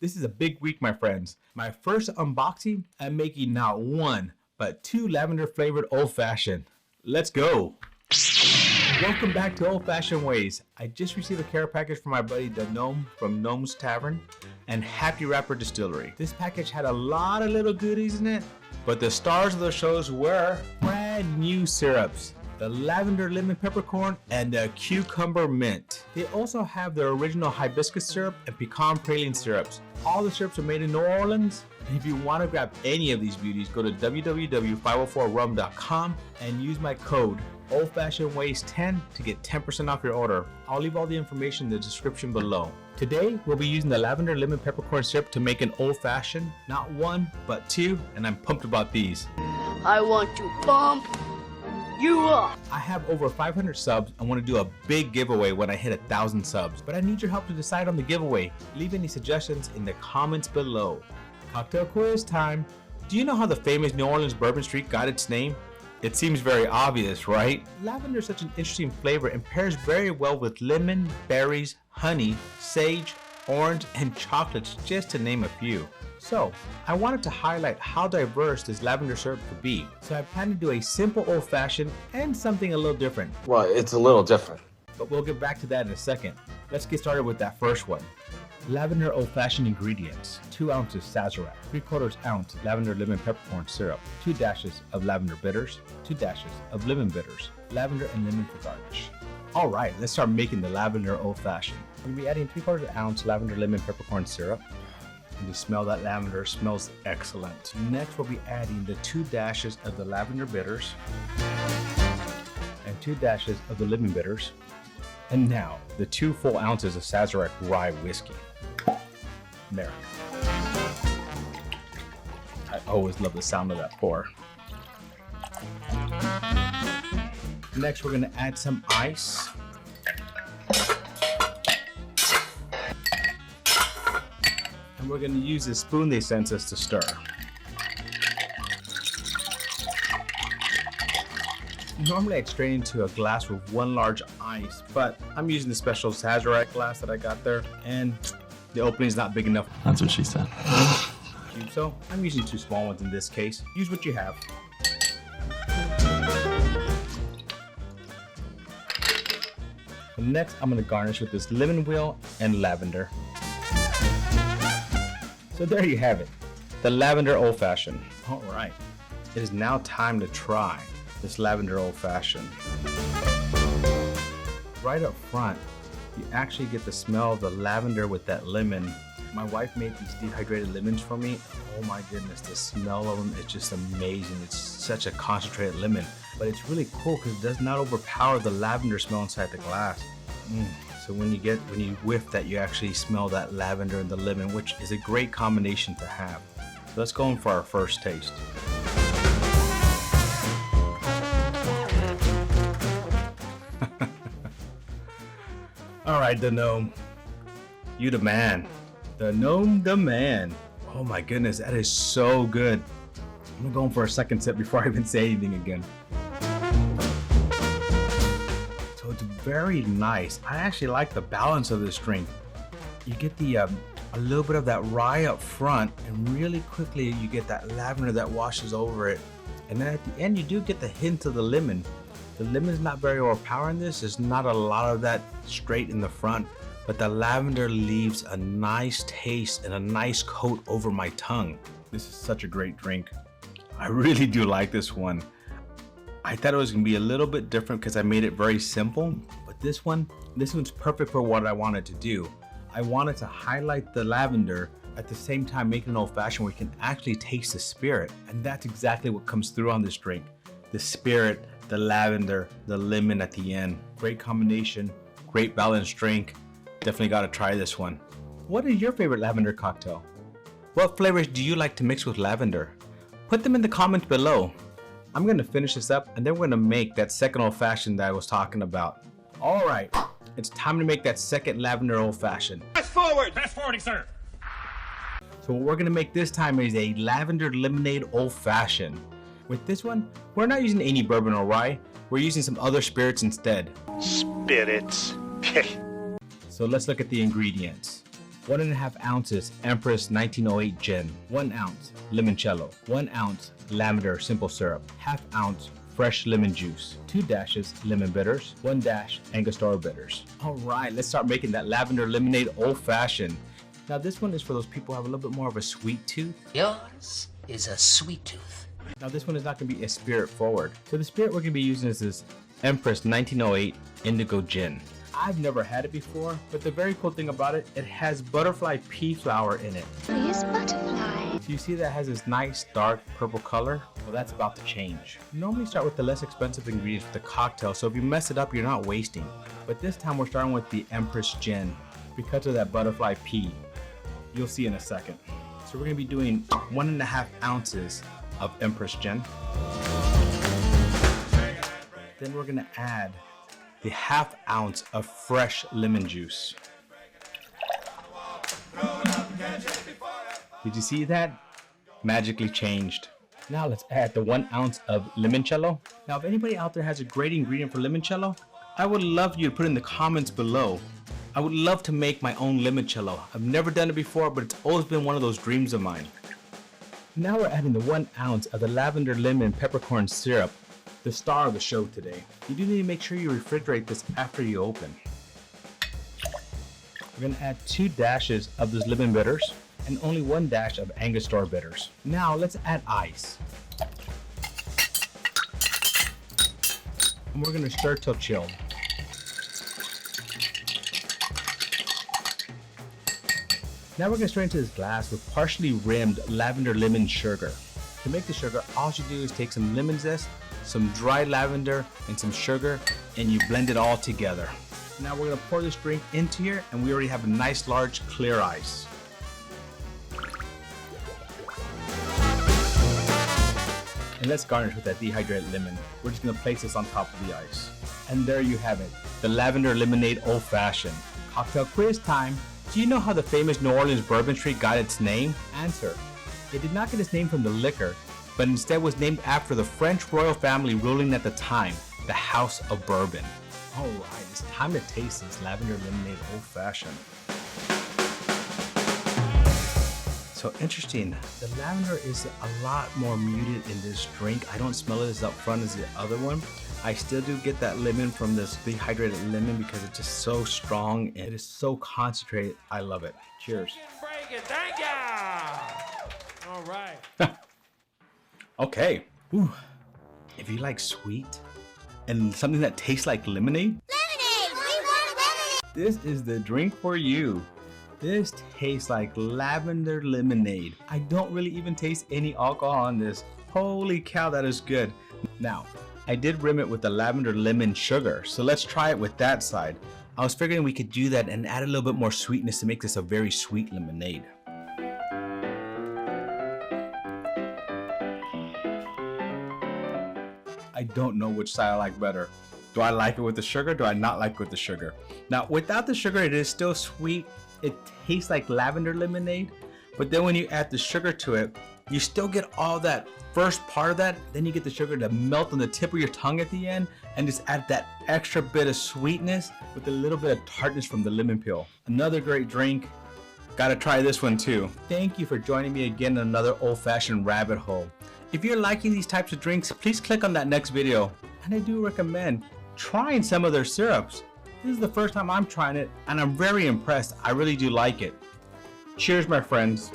This is a big week, my friends. My first unboxing, I'm making not one, but two lavender flavored Old Fashioned. Let's go. Welcome back to Old Fashioned Ways. I just received a care package from my buddy the Gnome from Gnome's Tavern and Happy Wrapper Distillery. This package had a lot of little goodies in it, but the stars of the shows were brand new syrups. The Lavender Lemon Peppercorn and the Cucumber Mint. They also have their original hibiscus syrup and pecan praline syrups. All the syrups are made in New Orleans. And if you want to grab any of these beauties, go to www.504rum.com and use my code OldFashionedWays10 to get 10% off your order. I'll leave all the information in the description below. Today, we'll be using the Lavender Lemon Peppercorn syrup to make an Old Fashioned. Not one, but two, and I'm pumped about these. I want to pump you up. I have over 500 subs and want to do a big giveaway when I hit 1,000 subs, but I need your help to decide on the giveaway. Leave any suggestions in the comments below. Cocktail quiz time. Do you know how the famous New Orleans Bourbon Street got its name? It seems very obvious, right? Lavender is such an interesting flavor and pairs very well with lemon, berries, honey, sage, orange, and chocolates, just to name a few. So, I wanted to highlight how diverse this lavender syrup could be. So I plan to do a simple Old Fashioned and something a little different. Well, it's a little different. But we'll get back to that in a second. Let's get started with that first one. Lavender Old-Fashioned ingredients: 2 ounces Sazerac, 3/4 ounce lavender lemon peppercorn syrup, 2 dashes of lavender bitters, 2 dashes of lemon bitters, lavender and lemon for garnish. All right, let's start making the Lavender Old-Fashioned. We're gonna be adding 3/4 ounce lavender lemon peppercorn syrup. And you smell that lavender, smells excellent. Next, we'll be adding the 2 dashes of the lavender bitters and 2 dashes of the lemon bitters. And now, the 2 full ounces of Sazerac rye whiskey. There. I always love the sound of that pour. Next, we're gonna add some ice. And we're gonna use the spoon they sent us to stir. Normally I'd strain into a glass with 1 large ice, but I'm using the special Sazerac glass that I got there, and the opening is not big enough. That's what she said. So I'm using 2 small ones in this case. Use what you have. And next, I'm gonna garnish with this lemon wheel and lavender. So there you have it, the Lavender Old Fashioned. All right, it is now time to try this Lavender Old Fashioned. Right up front, you actually get the smell of the lavender with that lemon. My wife made these dehydrated lemons for me. Oh my goodness, the smell of them is just amazing. It's such a concentrated lemon, but it's really cool because it does not overpower the lavender smell inside the glass. So when you whiff that, you actually smell that lavender and the lemon, which is a great combination to have. So let's go in for our first taste. All right, the Gnome, you the man. The Gnome, the man. Oh my goodness, that is so good. I'm gonna go in for a second sip before I even say anything again. So it's very nice. I actually like the balance of this drink. You get the a little bit of that rye up front, and really quickly you get that lavender that washes over it. And then at the end, you do get the hint of the lemon. The lemon is not very overpowering this. There's not a lot of that straight in the front, but the lavender leaves a nice taste and a nice coat over my tongue. This is such a great drink. I really do like this one. I thought it was gonna be a little bit different because I made it very simple, but this one's perfect for what I wanted to do. I wanted to highlight the lavender at the same time make an Old Fashioned where you can actually taste the spirit, and that's exactly what comes through on this drink. The spirit, the lavender, the lemon at the end. Great combination, great balanced drink. Definitely gotta try this one. What is your favorite lavender cocktail? What flavors do you like to mix with lavender? Put them in the comments below. I'm gonna finish this up and then we're gonna make that second Old Fashioned that I was talking about. All right, it's time to make that second Lavender Old Fashioned. Fast forward! Fast forwarding, sir! So what we're gonna make this time is a Lavender Lemonade Old Fashioned. With this one, we're not using any bourbon or rye. We're using some other spirits instead. Spirits. So let's look at the ingredients. 1.5 ounces Empress 1908 Gin, 1 ounce limoncello, 1 ounce lavender simple syrup, ½ ounce fresh lemon juice, 2 dashes lemon bitters, 1 dash Angostura bitters. All right, let's start making that Lavender Lemonade Old Fashioned. Now this one is for those people who have a little bit more of a sweet tooth. Yours is a sweet tooth. Now this one is not going to be a spirit forward. So the spirit we're going to be using is this Empress 1908 Indigo Gin. I've never had it before, but the very cool thing about it, it has butterfly pea flower in it. Please, butterfly. So you see that it has this nice dark purple color? Well, that's about to change. Normally start with the less expensive ingredients with the cocktail, so if you mess it up, you're not wasting. But this time we're starting with the Empress Gin because of that butterfly pea. You'll see in a second. So we're gonna be doing 1.5 ounces of Empress Gin. Then we're gonna add the ½ ounce of fresh lemon juice. Did you see that? Magically changed. Now let's add the 1 ounce of limoncello. Now if anybody out there has a great ingredient for limoncello, I would love you to put in the comments below. I would love to make my own limoncello. I've never done it before, but it's always been one of those dreams of mine. Now we're adding the 1 ounce of the Lavender Lemon Peppercorn syrup, the star of the show today. You do need to make sure you refrigerate this after you open. We're gonna add 2 dashes of those lemon bitters and only 1 dash of Angostura bitters. Now let's add ice. And we're gonna stir till chilled. Now we're gonna stir into this glass with partially rimmed lavender lemon sugar. To make the sugar, all you do is take some lemon zest, some dried lavender, and some sugar, and you blend it all together. Now we're gonna pour this drink into here, and we already have a nice large clear ice. And let's garnish with that dehydrated lemon. We're just gonna place this on top of the ice. And there you have it, the Lavender Lemonade Old Fashioned. Cocktail quiz time. Do you know how the famous New Orleans Bourbon Street got its name? Answer. It did not get its name from the liquor, but instead was named after the French royal family ruling at the time, the House of Bourbon. All right, it's time to taste this Lavender Lemonade Old Fashioned. So interesting, the lavender is a lot more muted in this drink. I don't smell it as up front as the other one. I still do get that lemon from this dehydrated lemon because it's just so strong and it is so concentrated. I love it. Cheers. Break it, thank ya! All right. Okay. Ooh. If you like sweet and something that tastes like lemonade, Lemonade! We want lemonade! this is the drink for you. This tastes like lavender lemonade. I don't really even taste any alcohol on this. Holy cow, that is good. Now, I did rim it with the lavender lemon sugar, so let's try it with that side. I was figuring we could do that and add a little bit more sweetness to make this a very sweet lemonade. I don't know which side I like better. Do I like it with the sugar? Do I not like it with the sugar? Now, without the sugar, it is still sweet. It tastes like lavender lemonade, but then when you add the sugar to it, you still get all that first part of that. Then you get the sugar to melt on the tip of your tongue at the end and just add that extra bit of sweetness with a little bit of tartness from the lemon peel. Another great drink. Gotta try this one too. Thank you for joining me again in another old-fashioned rabbit hole. If you're liking these types of drinks, please click on that next video. And I do recommend trying some of their syrups. This is the first time I'm trying it and I'm very impressed. I really do like it. Cheers, my friends.